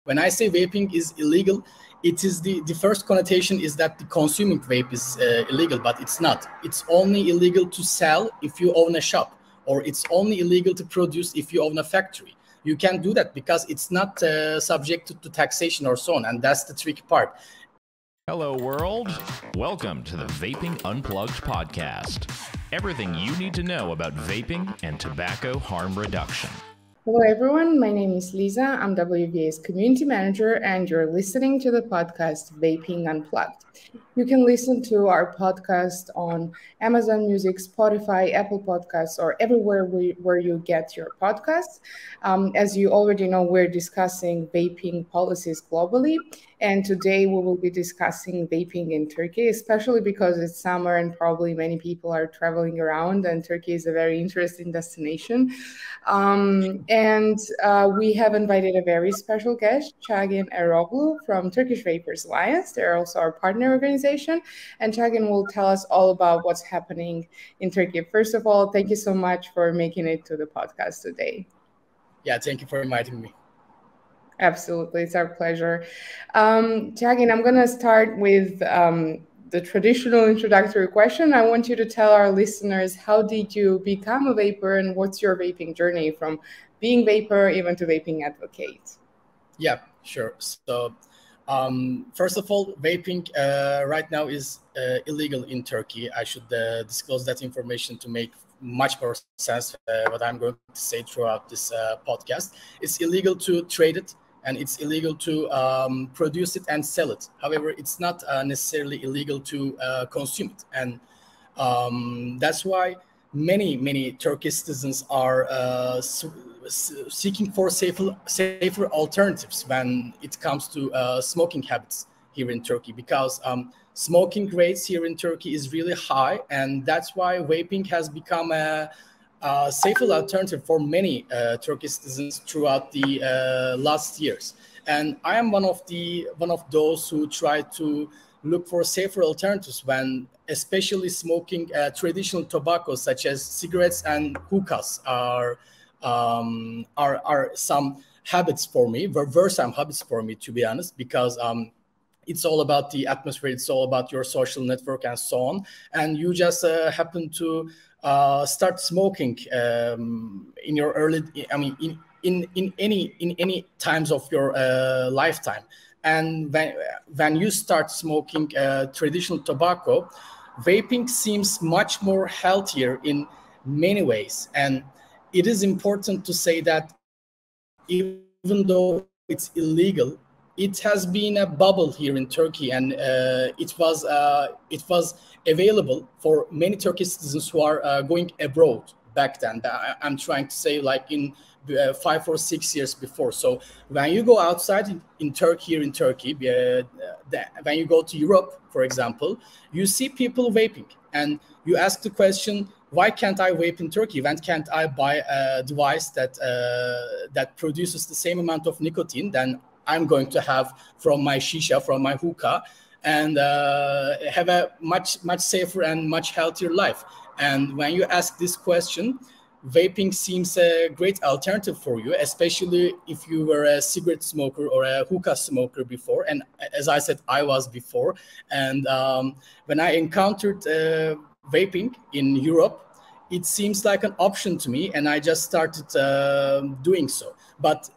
when I say vaping is illegal, it is the first connotation is that the consuming vape is illegal, but it's not. It's only illegal to sell if you own a shop, or it's only illegal to produce if you own a factory. You can't do that because it's not subject to taxation or so on, and that's the tricky part. Hello, world. Welcome to the Vaping Unplugged podcast. Everything you need to know about vaping and tobacco harm reduction. Hello, everyone. My name is Liza. I'm WVA's community manager, and you're listening to the podcast Vaping Unplugged. You can listen to our podcast on Amazon Music, Spotify, Apple Podcasts, or everywhere where you get your podcasts. As you already know, we're discussing vaping policies globally. And today we will be discussing vaping in Turkey, especially because it's summer and probably many people are traveling around, and Turkey is a very interesting destination. We have invited a very special guest, Cagin Eroglu from Turkish Vapers Alliance. They're also our partner organization, and Cagin will tell us all about what's happening in Turkey. First of all, thank you so much for making it to the podcast today. Yeah, thank you for inviting me. Absolutely, it's our pleasure. Cagin, I'm going to start with the traditional introductory question. I want you to tell our listeners, how did you become a vapor, and what's your vaping journey from being vapor even to vaping advocate? Yeah, sure. So first of all, vaping right now is illegal in Turkey. I should disclose that information to make much more sense what I'm going to say throughout this podcast. It's illegal to trade it, and it's illegal to produce it and sell it. However, it's not necessarily illegal to consume it. And that's why many Turkish citizens are seeking for safer alternatives when it comes to smoking habits here in Turkey, because smoking rates here in Turkey is really high, and that's why vaping has become a safer alternative for many Turkish citizens throughout the last years. And I am one of those who try to look for safer alternatives when especially smoking traditional tobacco such as cigarettes and hookahs are some habits for me, were some habits for me, to be honest, because it's all about the atmosphere, it's all about your social network and so on. And you just happen to start smoking in your early, in any times of your lifetime. And when you start smoking traditional tobacco, vaping seems much more healthier in many ways. And it is important to say that even though it's illegal, it has been a bubble here in Turkey, and it was available for many Turkish citizens who are going abroad back then. I'm trying to say like in 5 or 6 years before. So when you go outside in Turkey, here in Turkey, when you go to Europe, for example, you see people vaping, and you ask the question, why can't I vape in Turkey? When can't I buy a device that produces the same amount of nicotine than I'm going to have from my shisha, from my hookah, and have a much safer and much healthier life? And when you ask this question, vaping seems a great alternative for you, especially if you were a cigarette smoker or a hookah smoker before. And as I said, I was before. And when I encountered vaping in Europe, it seems like an option to me, and I just started doing so. But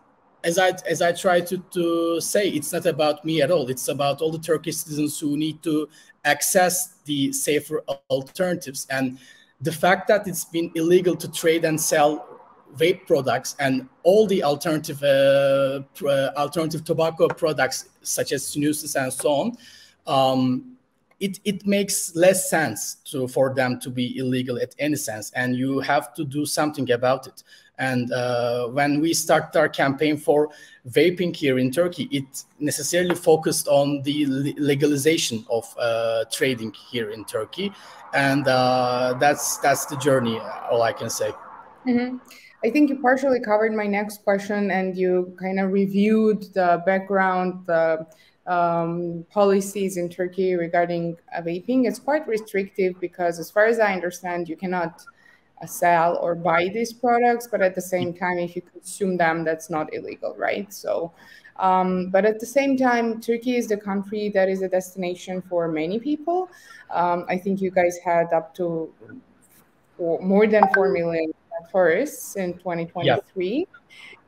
as I try to say, it's not about me at all. It's about all the Turkish citizens who need to access the safer alternatives. And the fact that it's been illegal to trade and sell vape products and all the alternative tobacco products such as snuses and so on, it makes less sense for them to be illegal at any sense, and you have to do something about it. And when we started our campaign for vaping here in Turkey, it necessarily focused on the legalization of trading here in Turkey, and that's the journey. All I can say. Mm-hmm. I think you partially covered my next question, and you kind of reviewed the background, the policies in Turkey regarding vaping. It's quite restrictive because, as far as I understand, you cannot sell or buy these products, but at the same time, if you consume them, that's not illegal, right? So But at the same time, Turkey is the country that is a destination for many people. I think you guys had up to more than 4 million tourists in Yeah. 2023.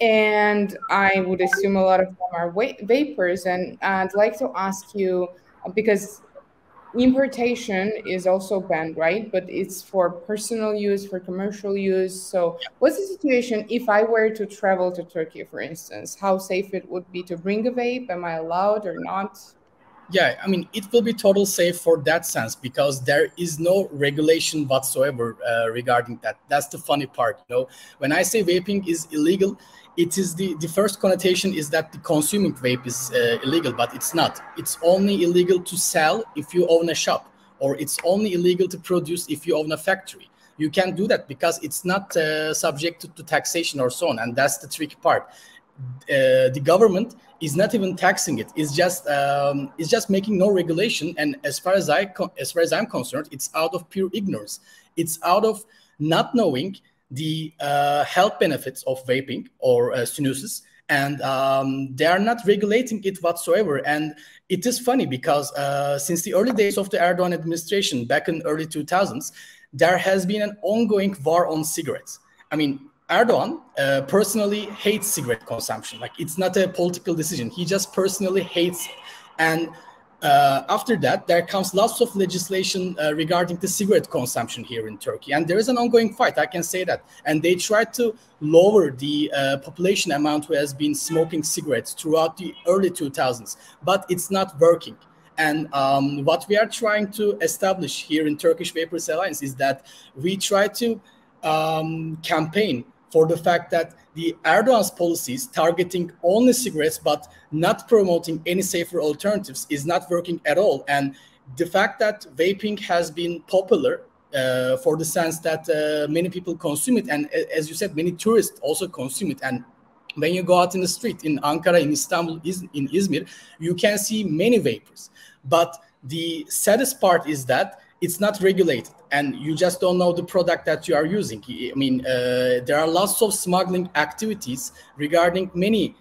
And I would assume a lot of them are vapors. And I'd like to ask you, because importation is also banned, right? But it's for personal use, for commercial use. So what's the situation if I were to travel to Turkey, for instance? How safe it would be to bring a vape? Am I allowed or not? Yeah, I mean, it will be total safe for that sense because there is no regulation whatsoever regarding that. That's the funny part. When I say vaping is illegal, it is the first connotation is that the consuming vape is illegal, but it's not. It's only illegal to sell if you own a shop, or it's only illegal to produce if you own a factory. You can't do that because it's not subject to taxation or so on, and that's the tricky part. The government is not even taxing it. It's just making no regulation. And as far as I'm concerned, it's out of pure ignorance. It's out of not knowing the health benefits of vaping or snuses, and they are not regulating it whatsoever. And it is funny because since the early days of the Erdogan administration back in early 2000s, there has been an ongoing war on cigarettes. I mean, Erdogan personally hates cigarette consumption. Like, it's not a political decision. He just personally hates it. And after that, there comes lots of legislation regarding the cigarette consumption here in Turkey. And there is an ongoing fight, I can say that. And they tried to lower the population amount who has been smoking cigarettes throughout the early 2000s. But it's not working. And what we are trying to establish here in Turkish Vapers Alliance is that we try to campaign for the fact that the Erdogan's policies targeting only cigarettes but not promoting any safer alternatives is not working at all. And the fact that vaping has been popular for the sense that many people consume it, and as you said, many tourists also consume it. And when you go out in the street in Ankara, in Istanbul, in Izmir, you can see many vapors. But the saddest part is that it's not regulated, and you just don't know the product that you are using. I mean, there are lots of smuggling activities regarding many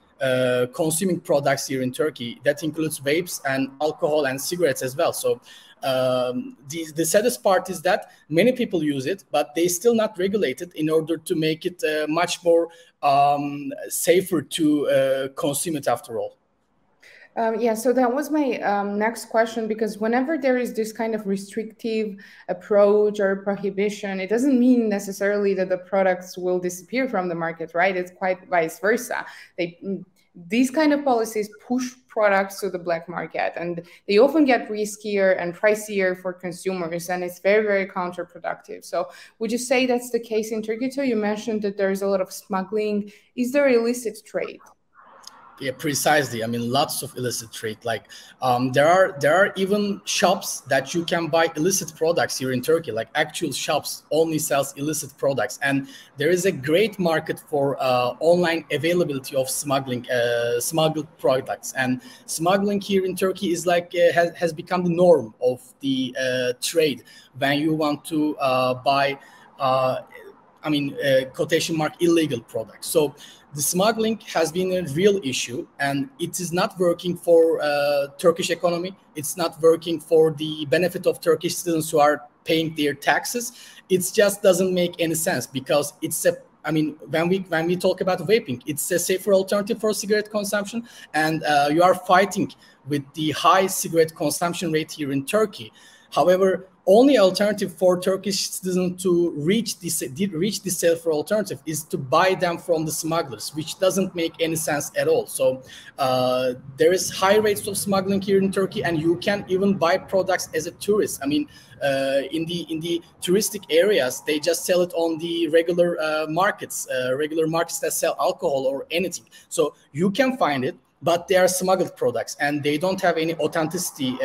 consuming products here in Turkey. That includes vapes and alcohol and cigarettes as well. So the saddest part is that many people use it, but they still not regulated in order to make it much more safer to consume it after all. Yeah, so that was my next question, because whenever there is this kind of restrictive approach or prohibition, it doesn't mean necessarily that the products will disappear from the market, right? It's quite vice versa. These kind of policies push products to the black market, and they often get riskier and pricier for consumers, and it's very, very counterproductive. So would you say that's the case in Turkey too? You mentioned that there's a lot of smuggling. Is there illicit trade? Yeah, precisely. I mean, lots of illicit trade. Like there are even shops that you can buy illicit products here in Turkey. Like, actual shops only sells illicit products, and there is a great market for online availability of smuggled products. And smuggling here in Turkey is like has become the norm of the trade when you want to buy. Quotation mark, illegal products. So the smuggling has been a real issue, and it is not working for Turkish economy. It's not working for the benefit of Turkish citizens who are paying their taxes. It just doesn't make any sense, because it's a, I mean, when we talk about vaping, it's a safer alternative for cigarette consumption, and you are fighting with the high cigarette consumption rate here in Turkey. However, only alternative for Turkish citizens to reach this safer alternative is to buy them from the smugglers, which doesn't make any sense at all. So there is high rates of smuggling here in Turkey, and you can even buy products as a tourist. I mean, in the touristic areas, they just sell it on the regular markets that sell alcohol or anything. So you can find it, but they are smuggled products, and they don't have any authenticity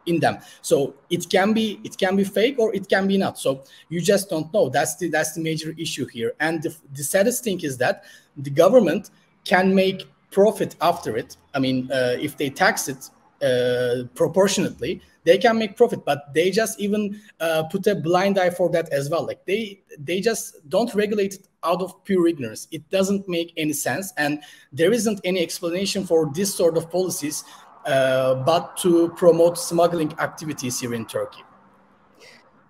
in them. So it can be fake, or it can be not. So you just don't know. That's the major issue here. And the saddest thing is that the government can make profit after it. I mean, if they tax it proportionately, they can make profit, but they just even put a blind eye for that as well. Like they just don't regulate it out of pure ignorance. It doesn't make any sense, and there isn't any explanation for this sort of policies but to promote smuggling activities here in Turkey.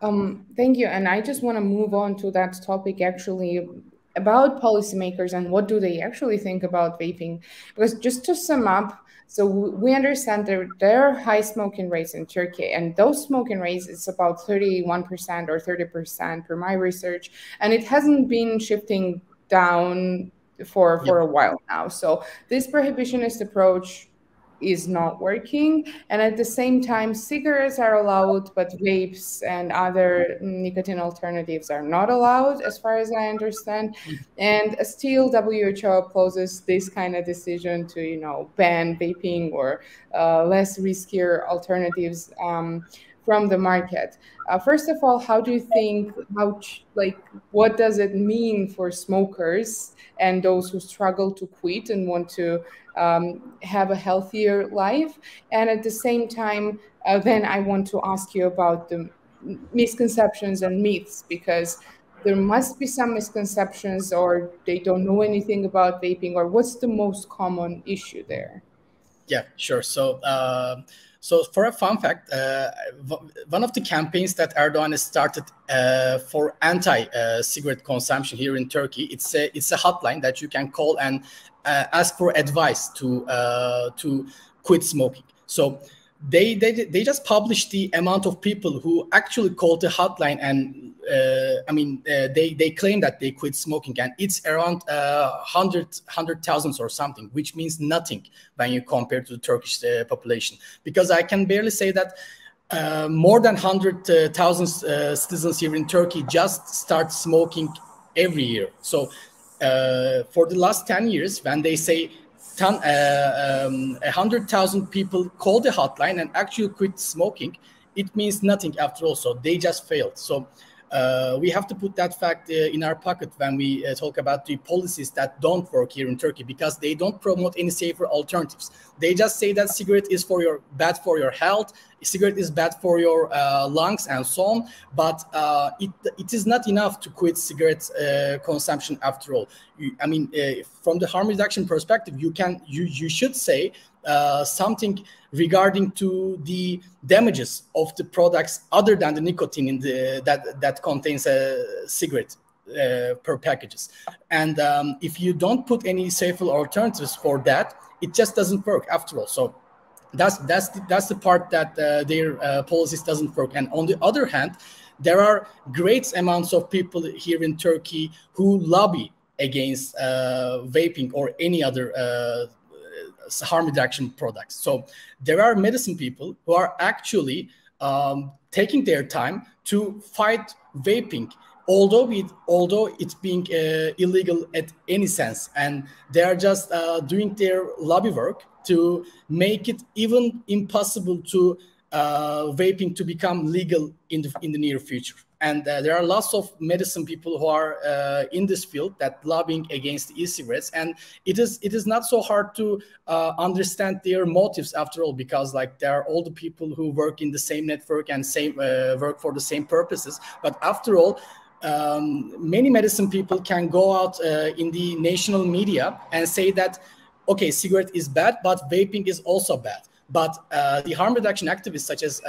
Thank you. And I just want to move on to that topic actually about policymakers and what do they actually think about vaping. Because just to sum up, so we understand there are high smoking rates in Turkey, and those smoking rates is about 31% or 30% per my research, and it hasn't been shifting down for a while now. So this prohibitionist approach is not working, and at the same time cigarettes are allowed but vapes and other nicotine alternatives are not allowed, as far as I understand. And still WHO opposes this kind of decision to, you know, ban vaping or less riskier alternatives from the market. First of all, how do you think, what does it mean for smokers and those who struggle to quit and want to have a healthier life? And at the same time, then I want to ask you about the misconceptions and myths, because there must be some misconceptions, or they don't know anything about vaping, or what's the most common issue there? Yeah, sure. So for a fun fact, one of the campaigns that Erdogan has started for anti-cigarette consumption here in Turkey, it's a hotline that you can call and ask for advice to quit smoking. So they just published the amount of people who actually called the hotline, and they claim that they quit smoking, and it's around 100,000 or something, which means nothing when you compare to the Turkish population. Because I can barely say that more than 100,000 citizens here in Turkey just start smoking every year. So for the last 10 years, when they say 100,000 people call the hotline and actually quit smoking, it means nothing after all. So they just failed. So we have to put that fact in our pocket when we talk about the policies that don't work here in Turkey, because they don't promote any safer alternatives. They just say that cigarette is bad for your health, cigarette is bad for your lungs and so on, but it is not enough to quit cigarette consumption after all. From the harm reduction perspective, you should say something regarding to the damages of the products other than the nicotine in that contains a cigarette per packages. And if you don't put any safer alternatives for that, it just doesn't work after all. So that's the part that their policies doesn't work. And on the other hand, there are great amounts of people here in Turkey who lobby against vaping or any other harm reduction products. So there are medicine people who are actually taking their time to fight vaping, although it's being illegal at any sense, and they are just doing their lobby work to make it even impossible to vaping to become legal in the near future. And there are lots of medicine people who are in this field that lobbying against e-cigarettes, and it is not so hard to understand their motives after all, because like there are all the people who work in the same network and same work for the same purposes. But after all, many medicine people can go out in the national media and say that, okay, cigarette is bad, but vaping is also bad. But the harm reduction activists such as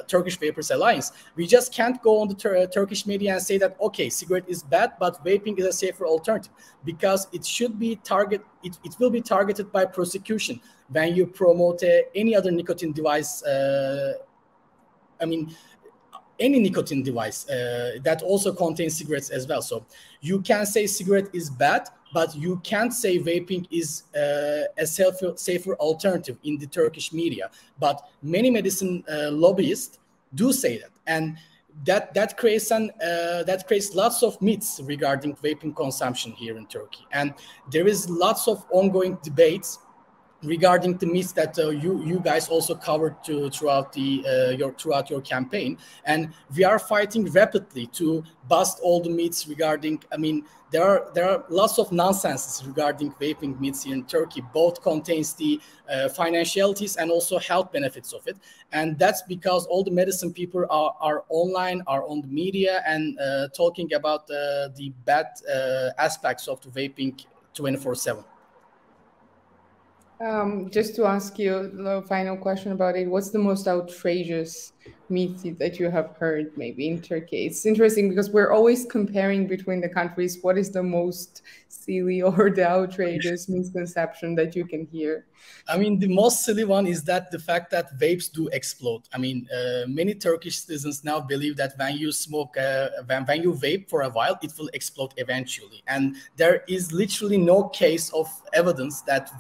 Turkish Vapers Alliance, we just can't go on the Turkish media and say that, okay, cigarette is bad, but vaping is a safer alternative, because it should be it will be targeted by prosecution when you promote any other nicotine device. Any nicotine device that also contains cigarettes as well. So you can say cigarette is bad, but you can't say vaping is a safer alternative in the Turkish media. But many medicine lobbyists do say that, and that creates lots of myths regarding vaping consumption here in Turkey. And there is lots of ongoing debates regarding the myths that you guys also covered throughout your campaign, and we are fighting rapidly to bust all the myths regarding. I mean, there are lots of nonsenses regarding vaping myths here in Turkey. Both contains the financialities and also health benefits of it, and that's because all the medicine people are online, are on the media, and talking about the bad aspects of the vaping 24/7. Just to ask you the final question about it, what's the most outrageous myth that you have heard maybe in Turkey? It's interesting because we're always comparing between the countries. What is the most silly or the outrageous misconception that you can hear? I mean, the most silly one is that the fact that vapes do explode. I mean, many Turkish citizens now believe that when you smoke, when you vape for a while, it will explode eventually. And there is literally no case of evidence that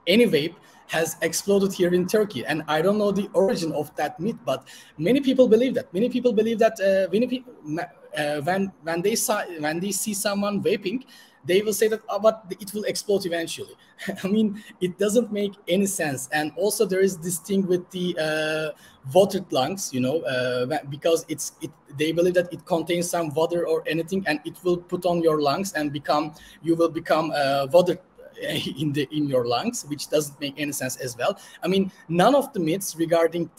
any vape has exploded here in Turkey. And I don't know the origin of that myth, but many people believe that. Many people believe that when they see someone vaping, they will say that, oh, but it will explode eventually. I mean, it doesn't make any sense. And also there is this thing with the watered lungs, you know, because they believe that it contains some water or anything, and it will put on your lungs and you will become watered in your lungs, which doesn't make any sense as well. I mean, none of the myths regarding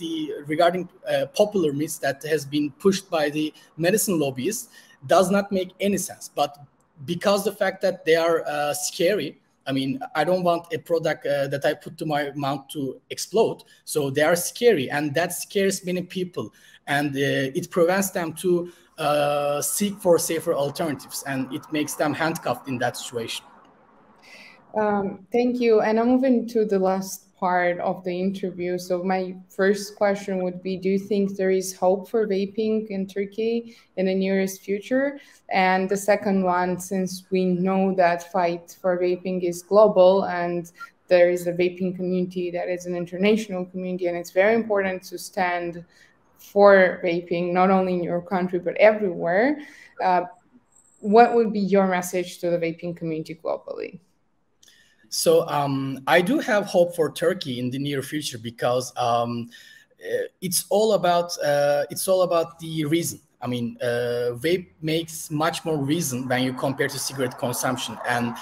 popular myths that has been pushed by the medicine lobbyists does not make any sense. But because the fact that they are scary, I mean, I don't want a product that I put to my mouth to explode. So they are scary, and that scares many people, and it prevents them to seek for safer alternatives, and it makes them handcuffed in that situation. Thank you. And I'm moving to the last part of the interview. So my first question would be, do you think there is hope for vaping in Turkey in the nearest future? And the second one, since we know that fight for vaping is global and there is a vaping community that is an international community, and it's very important to stand for vaping, not only in your country, but everywhere. What would be your message to the vaping community globally? So I do have hope for Turkey in the near future because it's all about the reason. I mean, vape makes much more reason when you compare to cigarette consumption. And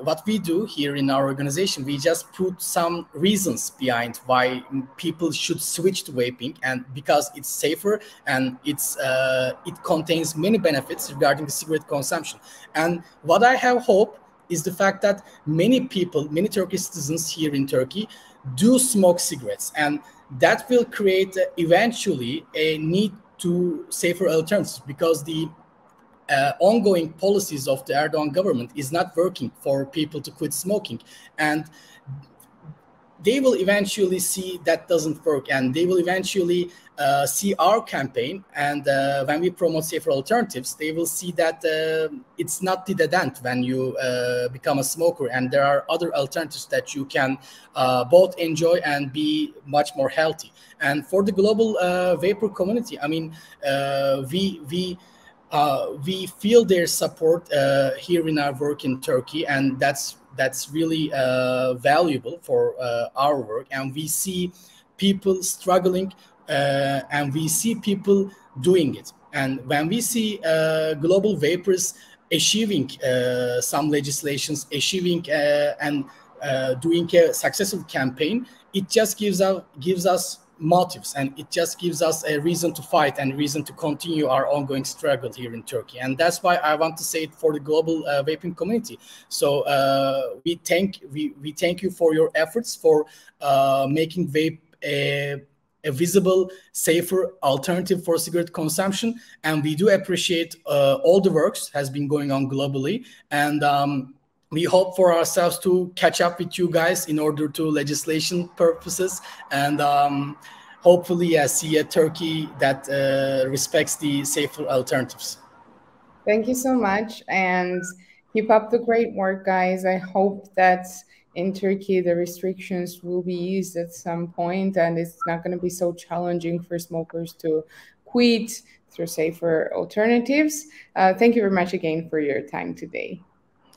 what we do here in our organization, we just put some reasons behind why people should switch to vaping, and because it's safer and it contains many benefits regarding the cigarette consumption. And what I have hope is the fact that many Turkish citizens here in Turkey do smoke cigarettes, and that will create eventually a need to safer alternatives, because the ongoing policies of the Erdogan government is not working for people to quit smoking, and they will eventually see that doesn't work, and they will eventually see our campaign, and when we promote safer alternatives, they will see that it's not the dead end when you become a smoker, and there are other alternatives that you can both enjoy and be much more healthy. And for the global vapor community, I mean, we feel their support here in our work in Turkey, and that's really valuable for our work. And we see people struggling, and we see people doing it. And when we see global vapors achieving some legislations, achieving and doing a successful campaign, it just gives us motives, and it just gives us a reason to fight and reason to continue our ongoing struggle here in Turkey. And that's why I want to say it for the global vaping community. So we thank you for your efforts for making vape a visible, safer alternative for cigarette consumption. And we do appreciate all the works has been going on globally. And we hope for ourselves to catch up with you guys in order to legislation purposes, and hopefully see a Turkey that respects the safer alternatives. Thank you so much, and keep up the great work, guys. I hope that in Turkey the restrictions will be eased at some point, and it's not going to be so challenging for smokers to quit through safer alternatives. Thank you very much again for your time today.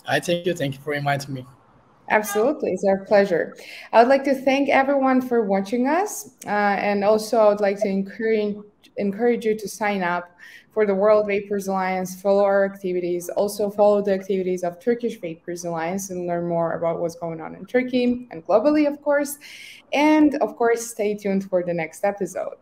I thank you. Thank you for inviting me. Absolutely, it's our pleasure. I would like to thank everyone for watching us, and also I would like to encourage you to sign up for the World Vapers Alliance, follow our activities, also follow the activities of Turkish Vapers Alliance and learn more about what's going on in Turkey and globally, of course. And of course, stay tuned for the next episode.